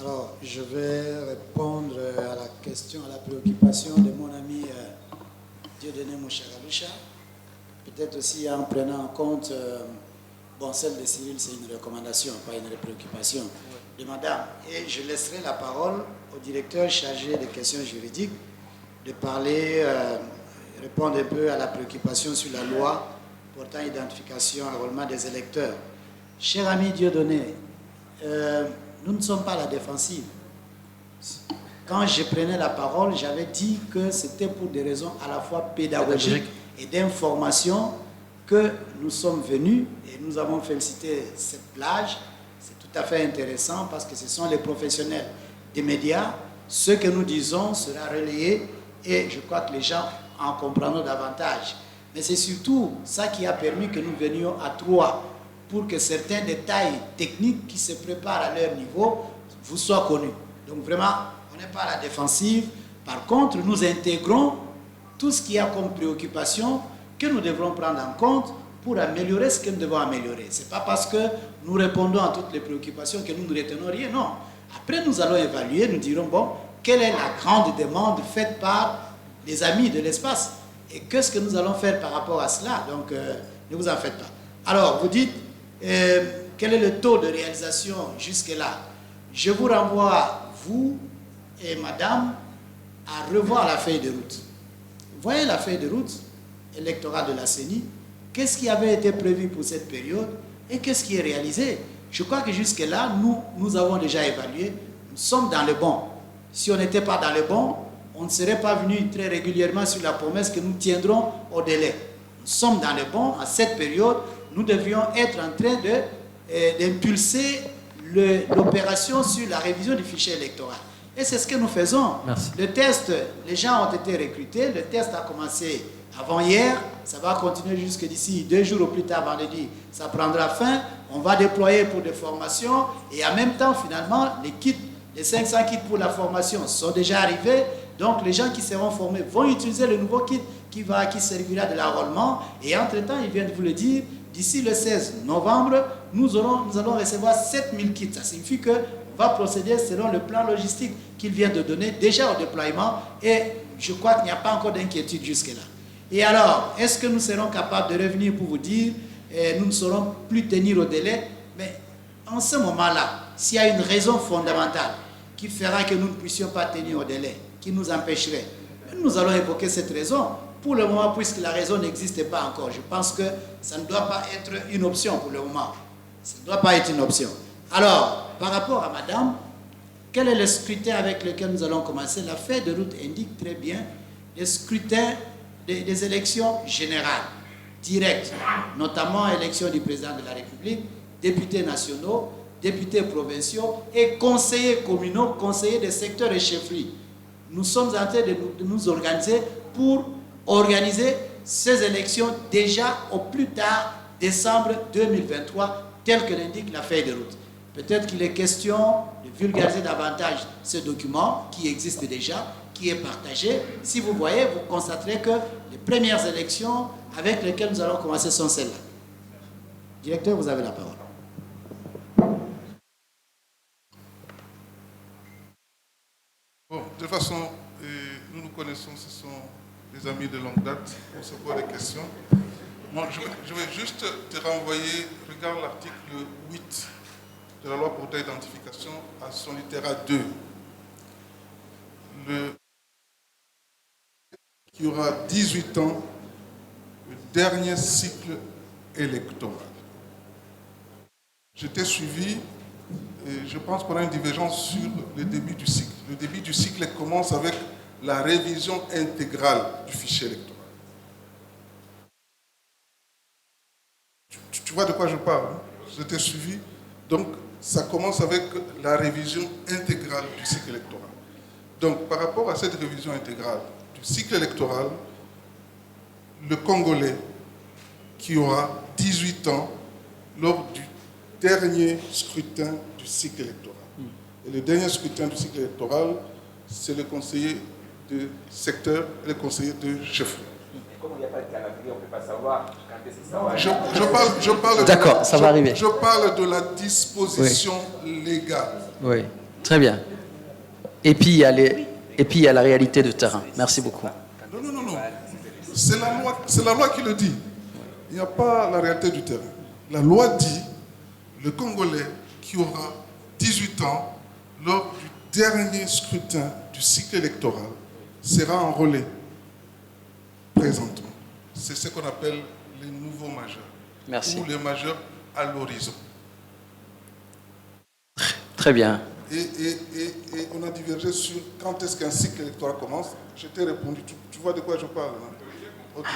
Alors, je vais répondre à la question, à la préoccupation de mon ami Dieudonné Mouchagaloucha. Peut-être aussi en prenant en compte, bon, celle de Cyril, c'est une recommandation, pas une préoccupation de madame. Et je laisserai la parole au directeur chargé des questions juridiques de parler, répondre un peu à la préoccupation sur la loi portant identification et enrôlement des électeurs. Cher ami Dieudonné, nous ne sommes pas à la défensive. Quand je prenais la parole, j'avais dit que c'était pour des raisons à la fois pédagogiques et d'information que nous sommes venus et nous avons félicité cette plage. C'est tout à fait intéressant parce que ce sont les professionnels des médias. Ce que nous disons sera relayé et je crois que les gens en comprendront davantage. Mais c'est surtout ça qui a permis que nous venions à trois pour que certains détails techniques qui se préparent à leur niveau vous soient connus. Donc vraiment, on n'est pas à la défensive. Par contre, nous intégrons tout ce qu'il y a comme préoccupation que nous devrons prendre en compte pour améliorer ce que nous devons améliorer. Ce n'est pas parce que nous répondons à toutes les préoccupations que nous ne retenons rien, non. Après, nous allons évaluer, nous dirons, bon, quelle est la grande demande faite par les amis de l'espace et qu'est-ce que nous allons faire par rapport à cela. Donc, ne vous en faites pas. Alors, vous dites, quel est le taux de réalisation jusque-là? Je vous renvoie, vous et madame, à revoir la feuille de route. Vous voyez la feuille de route électorale de la CENI? Qu'est-ce qui avait été prévu pour cette période et qu'est-ce qui est réalisé? Je crois que jusque-là, nous avons déjà évalué, nous sommes dans le bon. Si on n'était pas dans le bon, on ne serait pas venu très régulièrement sur la promesse que nous tiendrons au délai. Nous sommes dans le bon. À cette période, nous devions être en train d'impulser l'opération sur la révision du fichier électoral. Et c'est ce que nous faisons. Merci. Le test, les gens ont été recrutés. Le test a commencé avant-hier. Ça va continuer jusque d'ici 2 jours au plus tard, vendredi. Ça prendra fin. On va déployer pour des formations. Et en même temps, finalement, les kits, les 500 kits pour la formation sont déjà arrivés. Donc, les gens qui seront formés vont utiliser le nouveau kit qui servira de l'enrôlement. Et entre-temps, ils viennent de vous le dire, d'ici le 16 novembre, nous allons recevoir 7000 kits. Ça signifie qu'on va procéder selon le plan logistique qu'il vient de donner déjà au déploiement. Et je crois qu'il n'y a pas encore d'inquiétude jusque-là. Et alors, est-ce que nous serons capables de revenir pour vous dire, nous ne saurons plus tenir au délai? Mais en ce moment-là, s'il y a une raison fondamentale qui fera que nous ne puissions pas tenir au délai, qui nous empêcherait, nous allons évoquer cette raison. Pour le moment, puisque la raison n'existe pas encore, je pense que ça ne doit pas être une option pour le moment. Ça ne doit pas être une option. Alors, par rapport à madame, quel est le scrutin avec lequel nous allons commencer? La feuille de route indique très bien le scrutin des élections générales, directes, notamment élection du président de la République, députés nationaux, députés provinciaux et conseillers communaux, conseillers des secteurs et chefferies. Nous sommes en train de nous organiser pour organiser ces élections déjà au plus tard décembre 2023, tel que l'indique la feuille de route. Peut-être qu'il est question de vulgariser davantage ce document qui existe déjà, qui est partagé. Si vous voyez, vous constaterez que les premières élections avec lesquelles nous allons commencer sont celles-là. Directeur, vous avez la parole. Bon, de toute façon, nous nous connaissons, ce sont des amis de longue date, on se pose des questions. Bon, je vais juste te renvoyer, regarde l'article 8 de la loi portant identification à son littérat 2. Qui aura 18 ans, le dernier cycle électoral. Je t'ai suivi et je pense qu'on a une divergence sur le début du cycle. Le début du cycle commence avec la révision intégrale du fichier électoral. Tu vois de quoi je parle, hein? Je t'ai suivi. Donc, ça commence avec la révision intégrale du cycle électoral. Donc, par rapport à cette révision intégrale du cycle électoral, le Congolais qui aura 18 ans lors du dernier scrutin du cycle électoral. Et le dernier scrutin du cycle électoral, c'est le conseiller de secteur et le conseiller de chef. Comme il n'y a pas de calendrier. on ne peut pas savoir quand est-ce que ça va Je parle D'accord, ça va arriver. Je parle de la disposition légale. Oui, très bien. Et puis, il y a la réalité de terrain. Merci beaucoup. Non. C'est la loi qui le dit. Il n'y a pas la réalité du terrain. La loi dit le Congolais qui aura 18 ans lors du dernier scrutin du cycle électoral sera enrôlé présentement. C'est ce qu'on appelle les nouveaux majeurs. Merci. Ou les majeurs à l'horizon. Très bien. Et on a divergé sur quand est-ce qu'un cycle électoral commence. Je t'ai répondu. Tu vois de quoi je parle, hein? Ok.